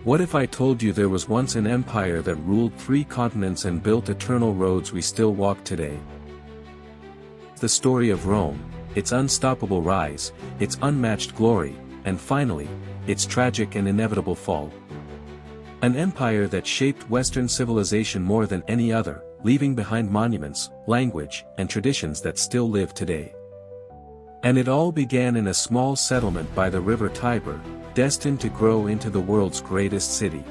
What if I told you there was once an empire that ruled 3 continents and built eternal roads we still walk today? The story of Rome, its unstoppable rise, its unmatched glory, and finally, its tragic and inevitable fall. An empire that shaped Western civilization more than any other, leaving behind monuments, language, and traditions that still live today. And it all began in a small settlement by the river Tiber, destined to grow into the world's greatest city.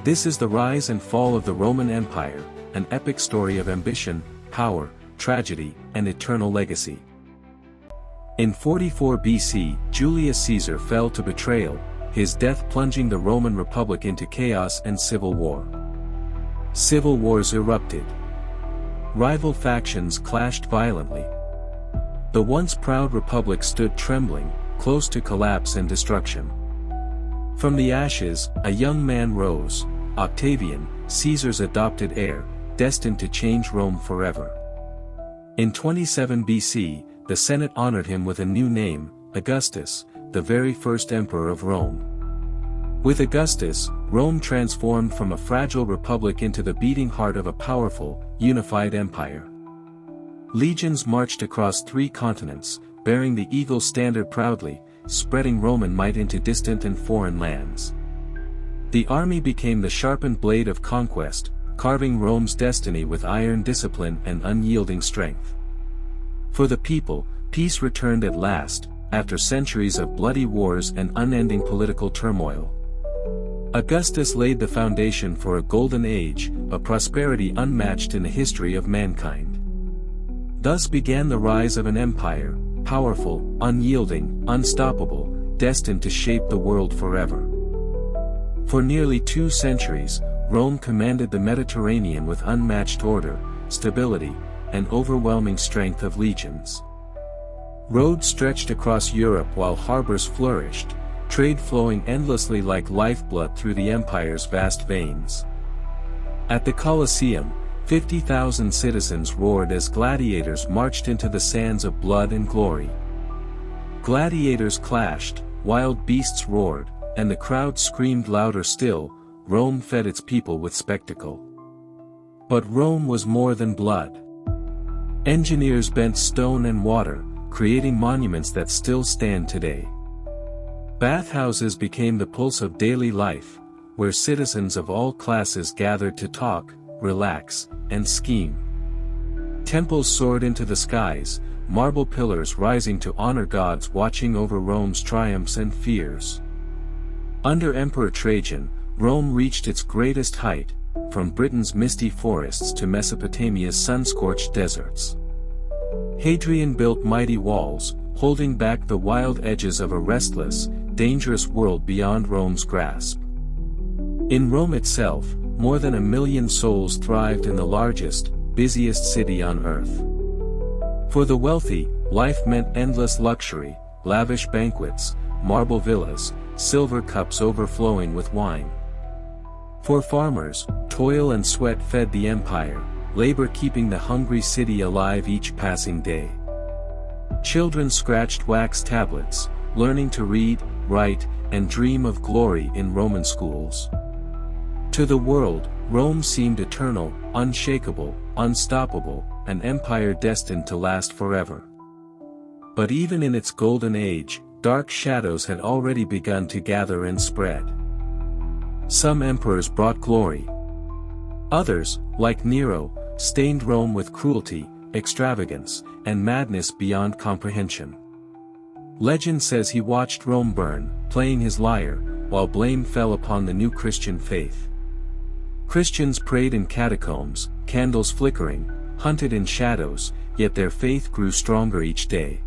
This is the rise and fall of the Roman Empire, an epic story of ambition, power, tragedy, and eternal legacy. In 44 BC, Julius Caesar fell to betrayal, his death plunging the Roman Republic into chaos and civil war. Civil wars erupted. Rival factions clashed violently. The once proud republic stood trembling, close to collapse and destruction. From the ashes, a young man rose, Octavian, Caesar's adopted heir, destined to change Rome forever. In 27 BC, the Senate honored him with a new name, Augustus, the very first emperor of Rome. With Augustus, Rome transformed from a fragile republic into the beating heart of a powerful, unified empire. Legions marched across 3 continents, bearing the eagle standard proudly, spreading Roman might into distant and foreign lands. The army became the sharpened blade of conquest, carving Rome's destiny with iron discipline and unyielding strength. For the people, peace returned at last, after centuries of bloody wars and unending political turmoil. Augustus laid the foundation for a golden age, a prosperity unmatched in the history of mankind. Thus began the rise of an empire, powerful, unyielding, unstoppable, destined to shape the world forever. For nearly 2 centuries, Rome commanded the Mediterranean with unmatched order, stability, and overwhelming strength of legions. Roads stretched across Europe while harbors flourished, trade flowing endlessly like lifeblood through the empire's vast veins. At the Colosseum, 50,000 citizens roared as gladiators marched into the sands of blood and glory. Gladiators clashed, wild beasts roared, and the crowd screamed louder still. Rome fed its people with spectacle. But Rome was more than blood. Engineers bent stone and water, creating monuments that still stand today. Bathhouses became the pulse of daily life, where citizens of all classes gathered to talk, relax, and scheme. Temples soared into the skies, marble pillars rising to honor gods watching over Rome's triumphs and fears. Under Emperor Trajan, Rome reached its greatest height, from Britain's misty forests to Mesopotamia's sun-scorched deserts. Hadrian built mighty walls, holding back the wild edges of a restless, dangerous world beyond Rome's grasp. In Rome itself, more than 1 million souls thrived in the largest, busiest city on earth. For the wealthy, life meant endless luxury, lavish banquets, marble villas, silver cups overflowing with wine. For farmers, toil and sweat fed the empire, labor keeping the hungry city alive each passing day. Children scratched wax tablets, learning to read, write, and dream of glory in Roman schools. To the world, Rome seemed eternal, unshakable, unstoppable, an empire destined to last forever. But even in its golden age, dark shadows had already begun to gather and spread. Some emperors brought glory. Others, like Nero, stained Rome with cruelty, extravagance, and madness beyond comprehension. Legend says he watched Rome burn, playing his lyre, while blame fell upon the new Christian faith. Christians prayed in catacombs, candles flickering, hunted in shadows, yet their faith grew stronger each day.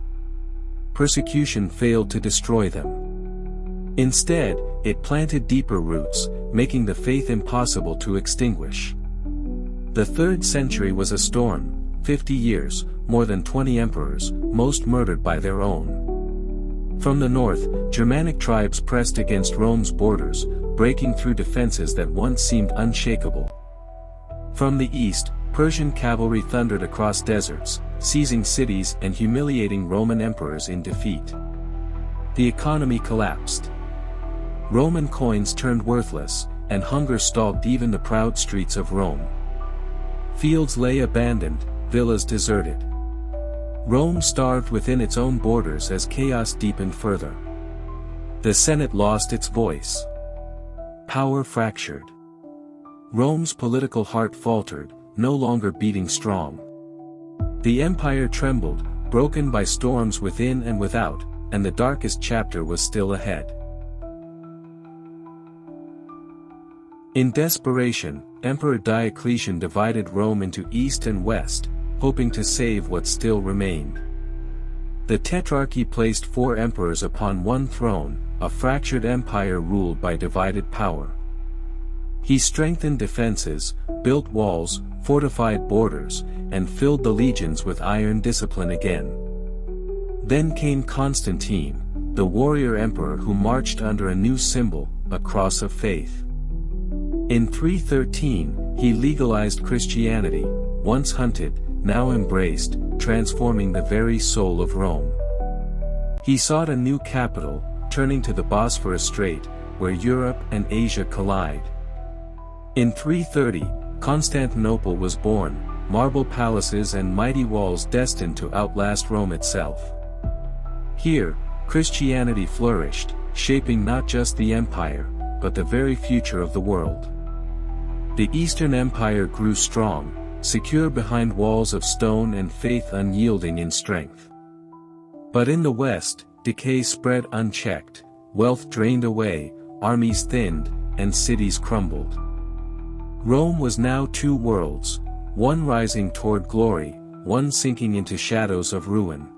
Persecution failed to destroy them. Instead, it planted deeper roots, making the faith impossible to extinguish. The 3rd century was a storm, 50 years, more than 20 emperors, most murdered by their own. From the north, Germanic tribes pressed against Rome's borders, breaking through defenses that once seemed unshakable. From the east, Persian cavalry thundered across deserts, seizing cities and humiliating Roman emperors in defeat. The economy collapsed. Roman coins turned worthless, and hunger stalked even the proud streets of Rome. Fields lay abandoned, villas deserted. Rome starved within its own borders as chaos deepened further. The Senate lost its voice. Power fractured. Rome's political heart faltered, no longer beating strong. The empire trembled, broken by storms within and without, and the darkest chapter was still ahead. In desperation, Emperor Diocletian divided Rome into east and west, hoping to save what still remained. The Tetrarchy placed 4 emperors upon one throne, a fractured empire ruled by divided power. He strengthened defenses, built walls, fortified borders, and filled the legions with iron discipline again. Then came Constantine, the warrior emperor who marched under a new symbol, a cross of faith. In 313, he legalized Christianity, once hunted, now embraced, transforming the very soul of Rome. He sought a new capital, turning to the Bosphorus Strait, where Europe and Asia collide. In 330, Constantinople was born, marble palaces and mighty walls destined to outlast Rome itself. Here, Christianity flourished, shaping not just the empire, but the very future of the world. The Eastern Empire grew strong, secure behind walls of stone and faith unyielding in strength. But in the West, decay spread unchecked, wealth drained away, armies thinned, and cities crumbled. Rome was now 2 worlds, one rising toward glory, one sinking into shadows of ruin.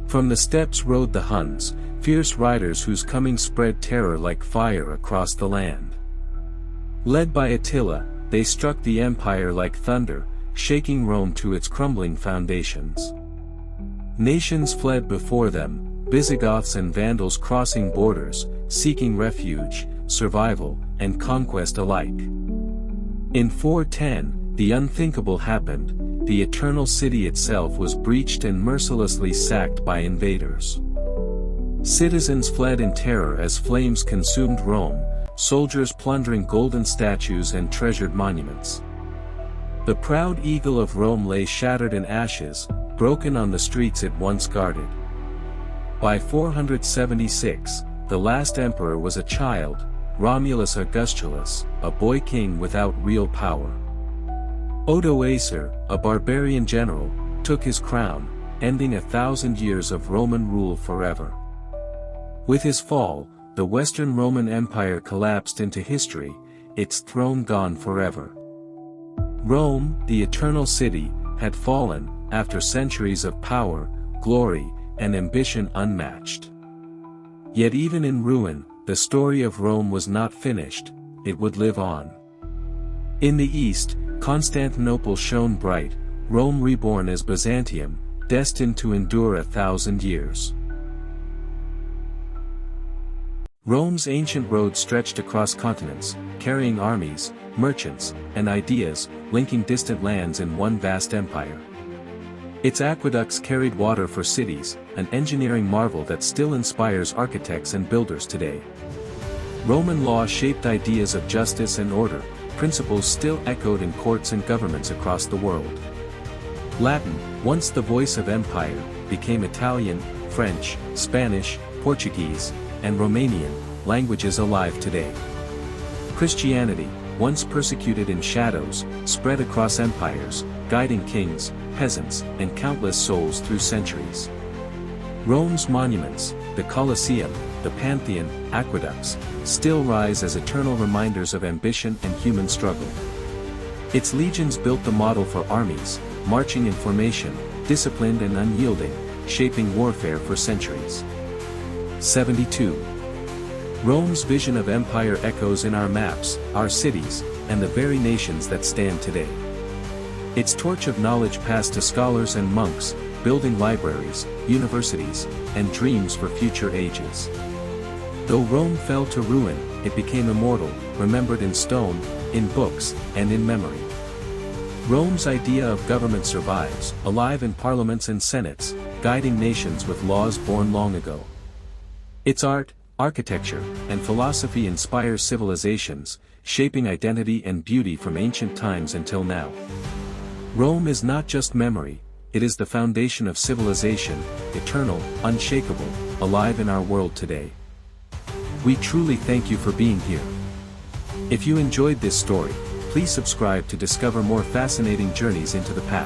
From the steppes rode the Huns, fierce riders whose coming spread terror like fire across the land. Led by Attila, they struck the empire like thunder, shaking Rome to its crumbling foundations. Nations fled before them, Visigoths and Vandals crossing borders, seeking refuge, survival, and conquest alike. In 410, the unthinkable happened. The eternal city itself was breached and mercilessly sacked by invaders. Citizens fled in terror as flames consumed Rome, soldiers plundering golden statues and treasured monuments. The proud eagle of Rome lay shattered in ashes, broken on the streets it once guarded. By 476, the last emperor was a child, Romulus Augustulus, a boy king without real power. Odoacer, a barbarian general, took his crown, ending 1,000 years of Roman rule forever. With his fall, the Western Roman Empire collapsed into history, its throne gone forever. Rome, the eternal city, had fallen, after centuries of power, glory, and ambition unmatched. Yet even in ruin, the story of Rome was not finished, it would live on. In the east, Constantinople shone bright, Rome reborn as Byzantium, destined to endure 1,000 years. Rome's ancient roads stretched across continents, carrying armies, merchants, and ideas, linking distant lands in one vast empire. Its aqueducts carried water for cities, an engineering marvel that still inspires architects and builders today. Roman law shaped ideas of justice and order, principles still echoed in courts and governments across the world. Latin, once the voice of empire, became Italian, French, Spanish, Portuguese, and Romanian, languages alive today. Christianity, once persecuted in shadows, spread across empires, guiding kings, peasants, and countless souls through centuries. Rome's monuments, the Colosseum, the Pantheon, aqueducts, still rise as eternal reminders of ambition and human struggle. Its legions built the model for armies, marching in formation, disciplined and unyielding, shaping warfare for centuries. 72. Rome's vision of empire echoes in our maps, our cities, and the very nations that stand today. Its torch of knowledge passed to scholars and monks, building libraries, universities, and dreams for future ages. Though Rome fell to ruin, it became immortal, remembered in stone, in books, and in memory. Rome's idea of government survives, alive in parliaments and senates, guiding nations with laws born long ago. Its art, architecture, and philosophy inspires civilizations, shaping identity and beauty from ancient times until now. Rome is not just memory, it is the foundation of civilization, eternal, unshakable, alive in our world today. We truly thank you for being here. If you enjoyed this story, please subscribe to discover more fascinating journeys into the past.